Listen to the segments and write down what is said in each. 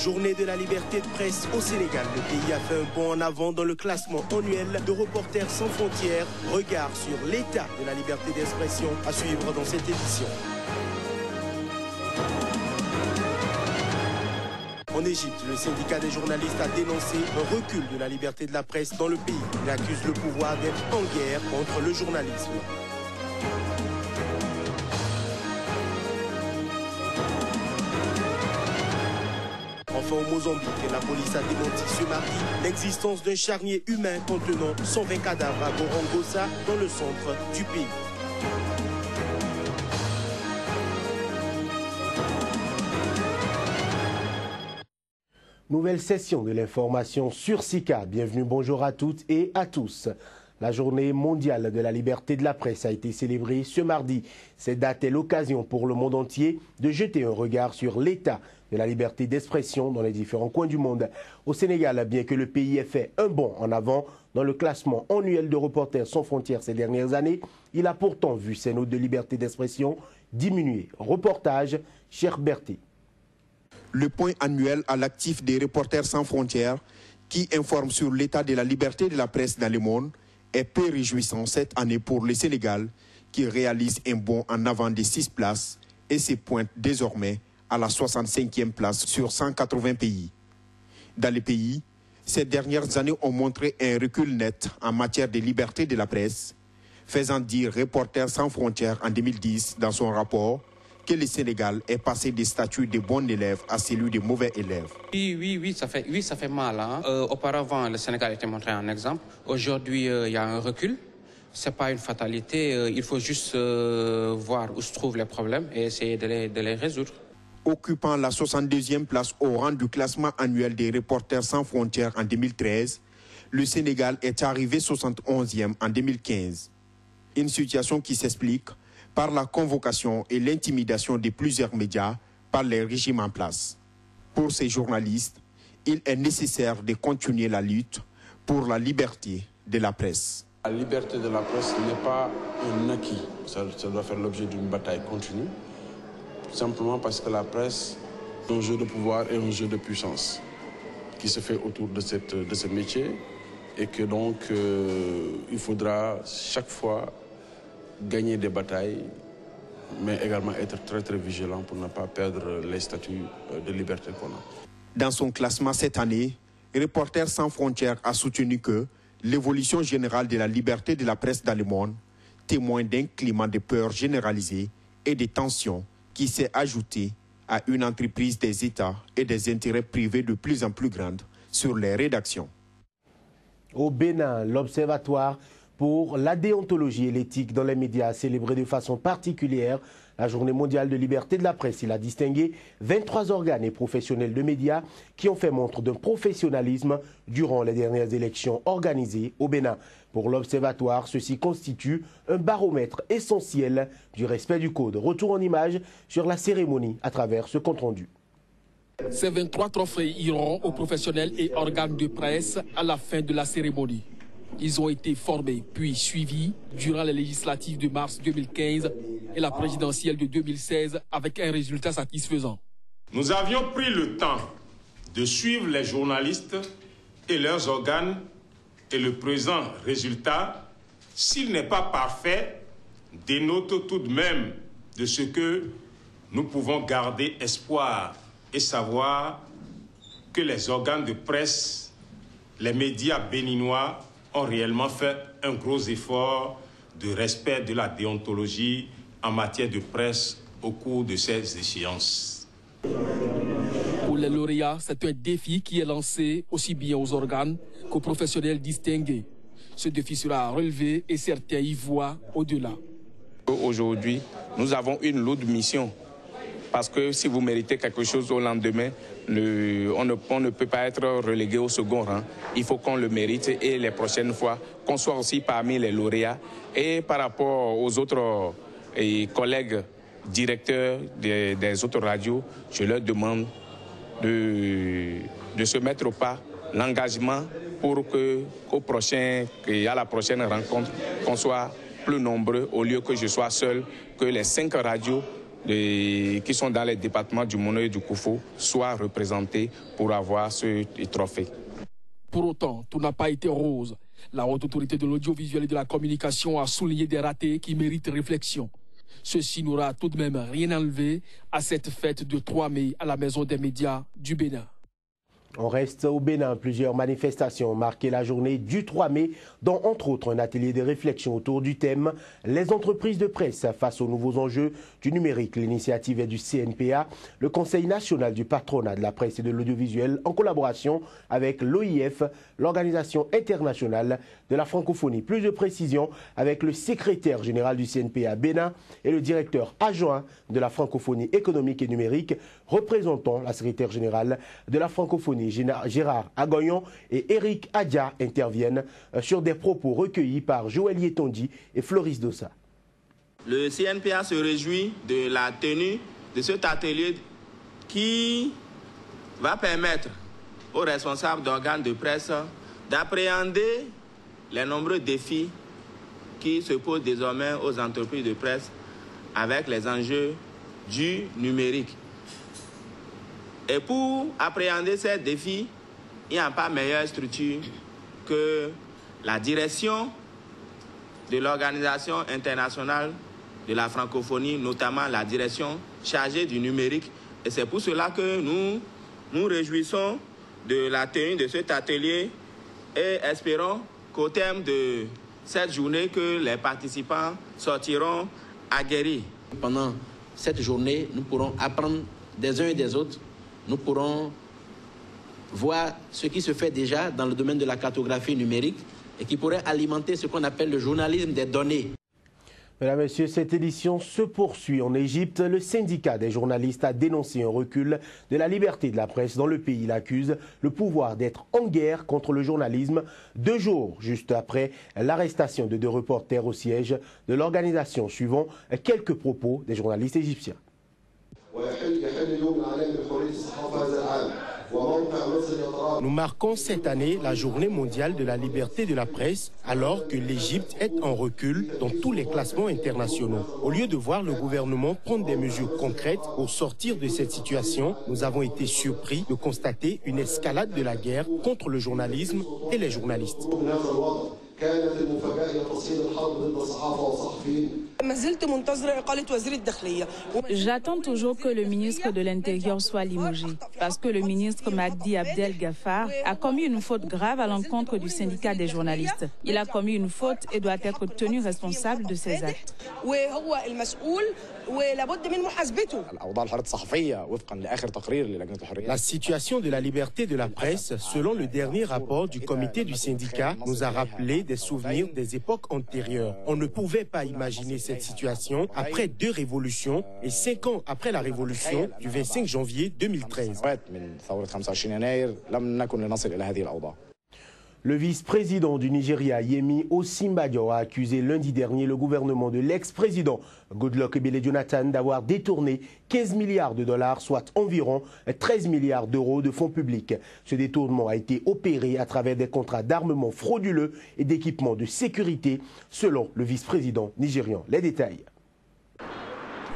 Journée de la liberté de presse au Sénégal. Le pays a fait un bond en avant dans le classement annuel de Reporters sans frontières. Regard sur l'état de la liberté d'expression à suivre dans cette édition. En Égypte, le syndicat des journalistes a dénoncé un recul de la liberté de la presse dans le pays. Il accuse le pouvoir d'être en guerre contre le journalisme. Enfin, au Mozambique, la police a démenti ce mardi l'existence d'un charnier humain contenant 120 cadavres à Gorongosa, dans le centre du pays. Nouvelle session de l'information sur SICA. Bienvenue, bonjour à toutes et à tous. La journée mondiale de la liberté de la presse a été célébrée ce mardi. Cette date est l'occasion pour le monde entier de jeter un regard sur l'état de la liberté d'expression dans les différents coins du monde. Au Sénégal, bien que le pays ait fait un bond en avant dans le classement annuel de Reporters sans frontières ces dernières années, il a pourtant vu ses notes de liberté d'expression diminuer. Reportage, Cher Berthe. Le point annuel à l'actif des Reporters sans frontières, qui informe sur l'état de la liberté de la presse dans le monde, est peu réjouissant cette année pour le Sénégal, qui réalise un bond en avant de 6 places et se pointe désormais à la 65e place sur 180 pays. Dans le pays, ces dernières années ont montré un recul net en matière de liberté de la presse, faisant dire Reporters sans frontières en 2010 dans son rapport que le Sénégal est passé des statuts de bon élève à celui de mauvais élève. Oui, ça fait mal. Hein. Auparavant, le Sénégal était montré en exemple. Aujourd'hui, il y a un recul. Ce n'est pas une fatalité. Il faut juste voir où se trouvent les problèmes et essayer de les résoudre. Occupant la 62e place au rang du classement annuel des Reporters sans frontières en 2013, le Sénégal est arrivé 71e en 2015. Une situation qui s'explique par la convocation et l'intimidation de plusieurs médias par les régimes en place. Pour ces journalistes, il est nécessaire de continuer la lutte pour la liberté de la presse. La liberté de la presse n'est pas un acquis. Ça doit faire l'objet d'une bataille continue, simplement parce que la presse est un jeu de pouvoir et un jeu de puissance qui se fait autour de ce métier et que donc il faudra chaque fois gagner des batailles, mais également être très très vigilant pour ne pas perdre les statuts de liberté qu'on a. Dans son classement cette année, Reporters sans frontières a soutenu que l'évolution générale de la liberté de la presse dans le monde témoigne d'un climat de peur généralisé et de tensions qui s'est ajouté à une entreprise des États et des intérêts privés de plus en plus grandes sur les rédactions. Au Bénin, l'Observatoire pour la déontologie et l'éthique dans les médias a célébré de façon particulière la Journée mondiale de liberté de la presse. Il a distingué 23 organes et professionnels de médias qui ont fait montre d'un professionnalisme durant les dernières élections organisées au Bénin. Pour l'Observatoire, ceci constitue un baromètre essentiel du respect du code. Retour en images sur la cérémonie à travers ce compte-rendu. Ces 23 trophées iront aux professionnels et organes de presse à la fin de la cérémonie. Ils ont été formés puis suivis durant les législatives de mars 2015 et la présidentielle de 2016 avec un résultat satisfaisant. Nous avions pris le temps de suivre les journalistes et leurs organes et le présent résultat, s'il n'est pas parfait, dénote tout de même de ce que nous pouvons garder espoir et savoir que les organes de presse, les médias béninois ont réellement fait un gros effort de respect de la déontologie en matière de presse au cours de ces échéances. Pour les lauréats, c'est un défi qui est lancé aussi bien aux organes qu'aux professionnels distingués. Ce défi sera relevé et certains y voient au-delà. Aujourd'hui, nous avons une lourde mission. Parce que si vous méritez quelque chose au lendemain, on ne peut pas être relégué au second rang. Il faut qu'on le mérite et les prochaines fois, qu'on soit aussi parmi les lauréats. Et par rapport aux autres collègues directeurs des autres radios, je leur demande de se mettre au pas, l'engagement pour qu'à la prochaine rencontre, qu'on soit plus nombreux au lieu que je sois seul, que les 5 radios qui sont dans les départements du Mono et du Koufou soient représentés pour avoir ce trophée. Pour autant, tout n'a pas été rose. La haute autorité de l'audiovisuel et de la communication a souligné des ratés qui méritent réflexion. Ceci n'aura tout de même rien enlevé à cette fête de 3 mai à la Maison des médias du Bénin. On reste au Bénin. Plusieurs manifestations ont marqué la journée du 3 mai, dont entre autres un atelier de réflexion autour du thème « Les entreprises de presse face aux nouveaux enjeux du numérique ». L'initiative est du CNPA, le Conseil national du patronat de la presse et de l'audiovisuel, en collaboration avec l'OIF, l'Organisation internationale de la francophonie. Plus de précisions avec le secrétaire général du CNPA Bénin et le directeur adjoint de la francophonie économique et numérique, représentant la secrétaire générale de la francophonie. Gérard Agoyon et Eric Adja interviennent sur des propos recueillis par Joël Yetondi et Floris Dossa. Le CNPA se réjouit de la tenue de cet atelier qui va permettre aux responsables d'organes de presse d'appréhender les nombreux défis qui se posent désormais aux entreprises de presse avec les enjeux du numérique. Et pour appréhender ces défis, il n'y a pas meilleure structure que la direction de l'Organisation internationale de la francophonie, notamment la direction chargée du numérique. Et c'est pour cela que nous nous réjouissons de la tenue de cet atelier et espérons qu'au terme de cette journée, que les participants sortiront aguerris. Pendant cette journée, nous pourrons apprendre des uns et des autres. Nous pourrons voir ce qui se fait déjà dans le domaine de la cartographie numérique et qui pourrait alimenter ce qu'on appelle le journalisme des données. Mesdames et messieurs, cette édition se poursuit en Égypte. Le syndicat des journalistes a dénoncé un recul de la liberté de la presse dans le pays. Il accuse le pouvoir d'être en guerre contre le journalisme 2 jours juste après l'arrestation de 2 reporters au siège de l'organisation, suivant quelques propos des journalistes égyptiens. Nous marquons cette année la journée mondiale de la liberté de la presse, alors que l'Égypte est en recul dans tous les classements internationaux. Au lieu de voir le gouvernement prendre des mesures concrètes pour sortir de cette situation, nous avons été surpris de constater une escalade de la guerre contre le journalisme et les journalistes. J'attends toujours que le ministre de l'Intérieur soit limogé, parce que le ministre Mahdi Abdel Gaffar a commis une faute grave à l'encontre du syndicat des journalistes. Il a commis une faute et doit être tenu responsable de ses actes. La situation de la liberté de la presse, selon le dernier rapport du comité du syndicat, nous a rappelé des souvenirs des époques antérieures. On ne pouvait pas imaginer cette situation après 2 révolutions et 5 ans après la révolution du 25 janvier 2013. Le vice-président du Nigeria, Yemi Osinbajo, a accusé lundi dernier le gouvernement de l'ex-président Goodluck Ebele Jonathan d'avoir détourné 15 milliards de dollars, soit environ 13 milliards d'euros de fonds publics. Ce détournement a été opéré à travers des contrats d'armement frauduleux et d'équipements de sécurité, selon le vice-président nigérian. Les détails.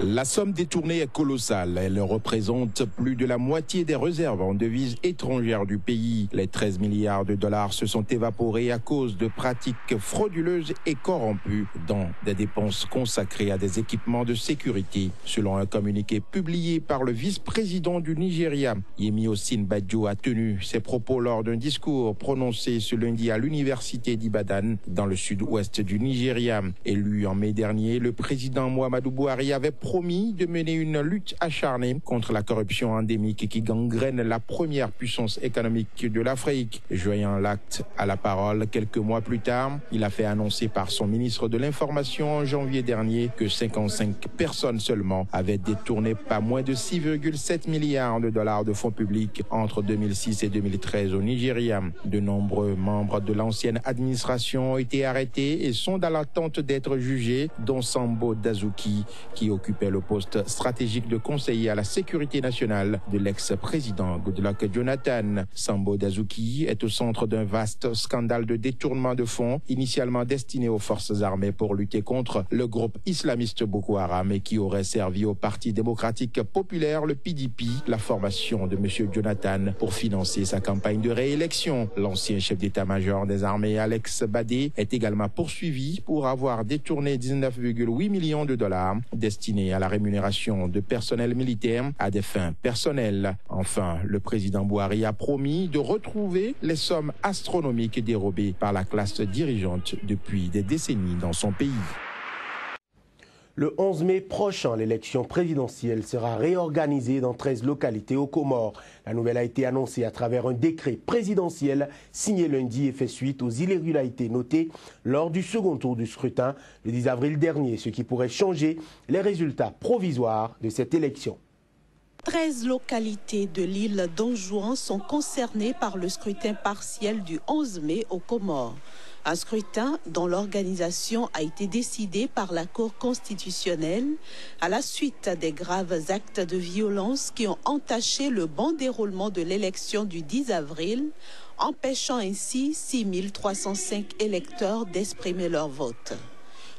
La somme détournée est colossale. Elle représente plus de la moitié des réserves en devises étrangères du pays. Les 13 milliards de dollars se sont évaporés à cause de pratiques frauduleuses et corrompues dans des dépenses consacrées à des équipements de sécurité. Selon un communiqué publié par le vice-président du Nigeria, Yemi Osinbajo a tenu ses propos lors d'un discours prononcé ce lundi à l'université d'Ibadan, dans le sud-ouest du Nigeria. Élu en mai dernier, le président Muhammadu Buhari avait promis de mener une lutte acharnée contre la corruption endémique qui gangrène la première puissance économique de l'Afrique. Joignant l'acte à la parole quelques mois plus tard, il a fait annoncer par son ministre de l'Information en janvier dernier que 55 personnes seulement avaient détourné pas moins de 6,7 milliards de dollars de fonds publics entre 2006 et 2013 au Nigeria. De nombreux membres de l'ancienne administration ont été arrêtés et sont dans l'attente d'être jugés, dont Sambo Dazuki, qui occupe occupait le poste stratégique de conseiller à la sécurité nationale de l'ex-président Goodluck Jonathan. Sambo Dasuki est au centre d'un vaste scandale de détournement de fonds initialement destiné aux forces armées pour lutter contre le groupe islamiste Boko Haram et qui aurait servi au Parti démocratique populaire, le PDP, la formation de M. Jonathan pour financer sa campagne de réélection. L'ancien chef d'état-major des armées, Alex Badé, est également poursuivi pour avoir détourné 19,8 millions de dollars destinés à la rémunération de personnel militaire à des fins personnelles. Enfin, le président Buhari a promis de retrouver les sommes astronomiques dérobées par la classe dirigeante depuis des décennies dans son pays. Le 11 mai prochain, l'élection présidentielle sera réorganisée dans 13 localités aux Comores. La nouvelle a été annoncée à travers un décret présidentiel signé lundi et fait suite aux irrégularités notées lors du second tour du scrutin le 10 avril dernier, ce qui pourrait changer les résultats provisoires de cette élection. 13 localités de l'île d'Anjouan sont concernées par le scrutin partiel du 11 mai aux Comores. Un scrutin dont l'organisation a été décidée par la Cour constitutionnelle à la suite des graves actes de violence qui ont entaché le bon déroulement de l'élection du 10 avril, empêchant ainsi 6 305 électeurs d'exprimer leur vote.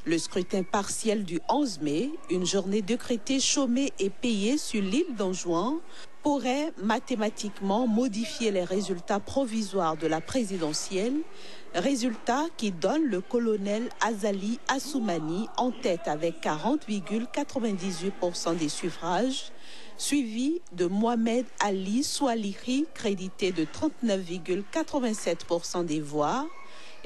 Le scrutin partiel du 11 mai, une journée décrétée chômée et payée sur l'île d'Anjouan, pourrait mathématiquement modifier les résultats provisoires de la présidentielle, résultat qui donne le colonel Azali Assoumani en tête avec 40,98% des suffrages, suivi de Mohamed Ali Soualihi, crédité de 39,87% des voix,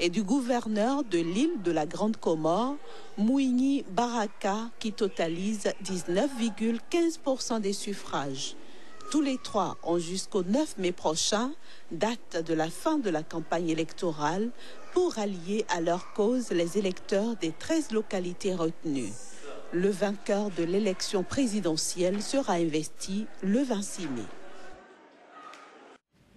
et du gouverneur de l'île de la Grande Comore, Mouini Baraka, qui totalise 19,15% des suffrages. Tous les trois ont jusqu'au 9 mai prochain, date de la fin de la campagne électorale, pour allier à leur cause les électeurs des 13 localités retenues. Le vainqueur de l'élection présidentielle sera investi le 26 mai.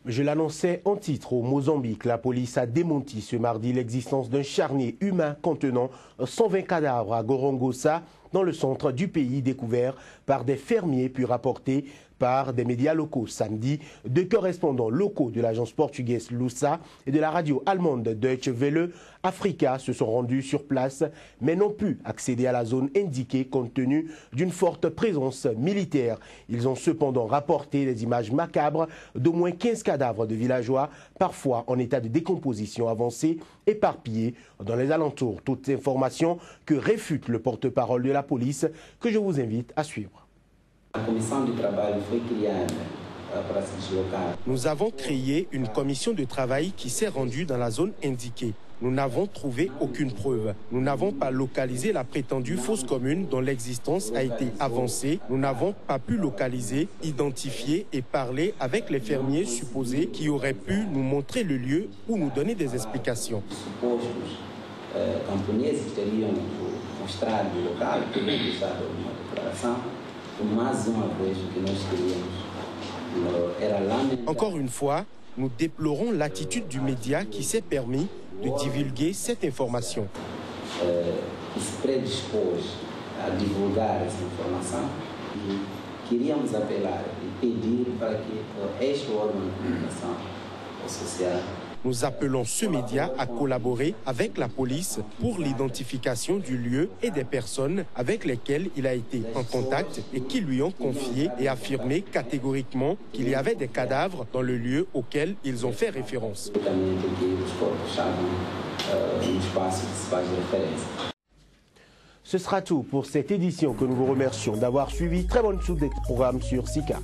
Je l'annonçais en titre au Mozambique. La police a démenti ce mardi l'existence d'un charnier humain contenant 120 cadavres à Gorongosa, dans le centre du pays, découvert par des fermiers puis rapporté par des médias locaux. Samedi, 2 correspondants locaux de l'agence portugaise Lusa et de la radio allemande Deutsche Welle Africa se sont rendus sur place, mais n'ont pu accéder à la zone indiquée compte tenu d'une forte présence militaire. Ils ont cependant rapporté des images macabres d'au moins 15 cadavres de villageois, parfois en état de décomposition avancée, éparpillés dans les alentours. Toutes informations que réfute le porte-parole de la police, que je vous invite à suivre. Nous avons créé une commission de travail qui s'est rendue dans la zone indiquée. Nous n'avons trouvé aucune preuve. Nous n'avons pas localisé la prétendue fosse commune dont l'existence a été avancée. Nous n'avons pas pu localiser, identifier et parler avec les fermiers supposés qui auraient pu nous montrer le lieu ou nous donner des explications. Encore une fois, nous déplorons l'attitude du média qui s'est permis de divulguer cette information. Qui se prédispose à divulgar essa informação. Queríamos apelar e pedir para que este órgão de comunicação social. Nous appelons ce média à collaborer avec la police pour l'identification du lieu et des personnes avec lesquelles il a été en contact et qui lui ont confié et affirmé catégoriquement qu'il y avait des cadavres dans le lieu auquel ils ont fait référence. Ce sera tout pour cette édition que nous vous remercions d'avoir suivi. Très bonne suite des programmes sur Sika.